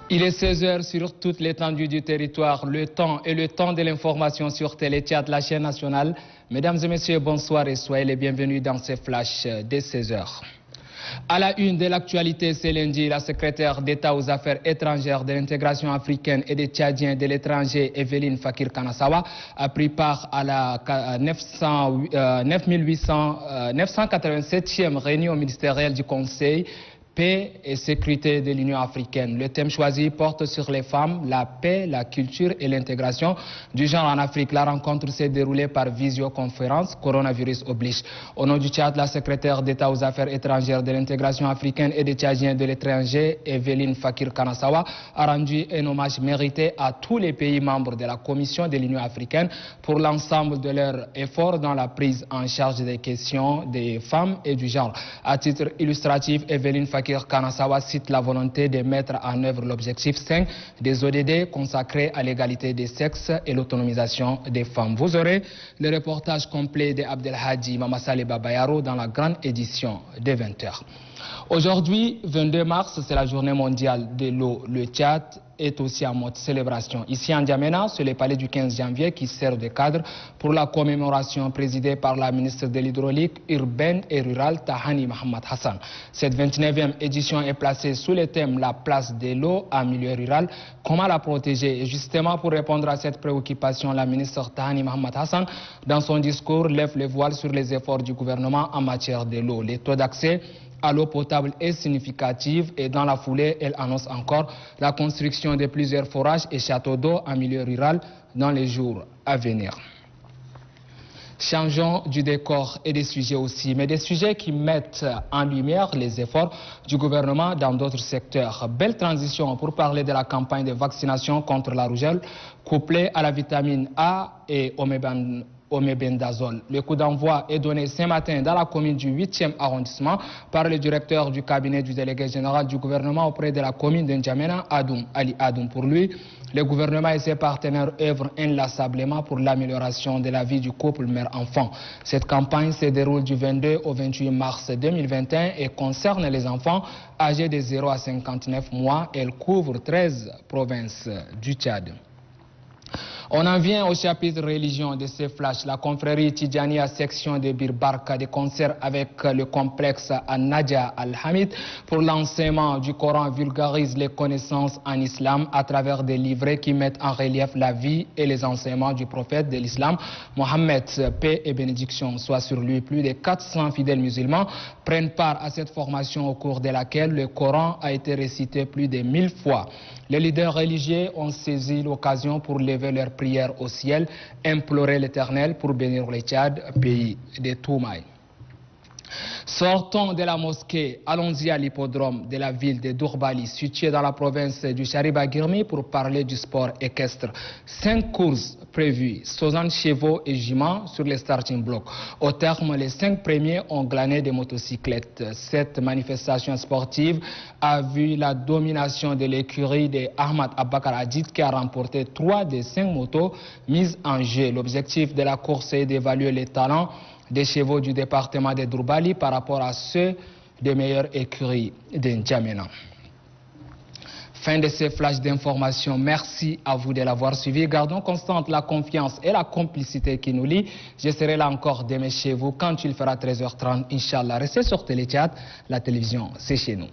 Il est 16h sur toute l'étendue du territoire. Le temps de l'information sur Télé Tchad, la chaîne nationale. Mesdames et messieurs, bonsoir et soyez les bienvenus dans ce flash dès 16h. À la une de l'actualité, ce lundi, la secrétaire d'État aux Affaires étrangères de l'intégration africaine et des Tchadiens de l'étranger, Evelyne Fakir Kanasawa, a pris part à la 987e réunion ministérielle du Conseil Paix et sécurité de l'Union africaine. Le thème choisi porte sur les femmes, la paix, la culture et l'intégration du genre en Afrique. La rencontre s'est déroulée par visioconférence, coronavirus oblige. Au nom du Tchad, la secrétaire d'État aux Affaires étrangères de l'intégration africaine et des Tchadiens de l'étranger, Evelyne Fakir Kanasawa, a rendu un hommage mérité à tous les pays membres de la Commission de l'Union africaine pour l'ensemble de leurs efforts dans la prise en charge des questions des femmes et du genre. À titre illustratif, Evelyne Fakir Kanasawa cite la volonté de mettre en œuvre l'objectif 5 des ODD consacré à l'égalité des sexes et l'autonomisation des femmes. Vous aurez le reportage complet de Abdelhadji Mamassale Babayaro dans la grande édition de 20h. Aujourd'hui, 22 mars, c'est la journée mondiale de l'eau. Le Tchad est aussi en mode célébration. Ici en N'Djamena, c'est le palais du 15 janvier qui sert de cadre pour la commémoration présidée par la ministre de l'Hydraulique urbaine et rurale Tahani Mohamed Hassan. Cette 29e édition est placée sous le thème La place de l'eau en milieu rural, comment la protéger. Et justement pour répondre à cette préoccupation, la ministre Tahani Mohamed Hassan, dans son discours, lève le voile sur les efforts du gouvernement en matière de l'eau. Les taux d'accès à l'eau potable est significative et dans la foulée, elle annonce encore la construction de plusieurs forages et châteaux d'eau en milieu rural dans les jours à venir. Changeons du décor et des sujets aussi, mais des sujets qui mettent en lumière les efforts du gouvernement dans d'autres secteurs. Belle transition pour parler de la campagne de vaccination contre la rougeole couplée à la vitamine A et omébendazole. Le coup d'envoi est donné ce matin dans la commune du 8e arrondissement par le directeur du cabinet du délégué général du gouvernement auprès de la commune de N'Djamena, Ali Adoum. Pour lui, le gouvernement et ses partenaires œuvrent inlassablement pour l'amélioration de la vie du couple mère-enfant. Cette campagne se déroule du 22 au 28 mars 2021 et concerne les enfants âgés de 0 à 59 mois. Elle couvre 13 provinces du Tchad. On en vient au chapitre religion de ce flash. La confrérie Tidjania section de Birbarka de concert avec le complexe An-Nadja Al-Hamid pour l'enseignement du Coran vulgarise les connaissances en islam à travers des livrets qui mettent en relief la vie et les enseignements du prophète de l'islam, Mohammed, paix et bénédiction soit sur lui. Plus de 400 fidèles musulmans prennent part à cette formation au cours de laquelle le Coran a été récité plus de 1000 fois. Les leaders religieux ont saisi l'occasion pour lever leurs prières au ciel, implorer l'Éternel pour bénir le Tchad, pays de Toumaï. Sortons de la mosquée, allons-y à l'hippodrome de la ville de Dourbali, située dans la province du Chariba-Girmi, pour parler du sport équestre. 5 courses prévues, 60 chevaux et juments sur les starting blocks. Au terme, les 5 premiers ont glané des motocyclettes. Cette manifestation sportive a vu la domination de l'écurie de Ahmad Abakar Hadid qui a remporté 3 des 5 motos mises en jeu. L'objectif de la course est d'évaluer les talents des chevaux du département de Dourbali par rapport à ceux des meilleures écuries de N'Djamena. Fin de ce flash d'information. Merci à vous de l'avoir suivi. Gardons constante la confiance et la complicité qui nous lient. Je serai là encore demain chez vous quand il fera 13h30. Inch'Allah. Restez sur Télé Tchad. La télévision, c'est chez nous.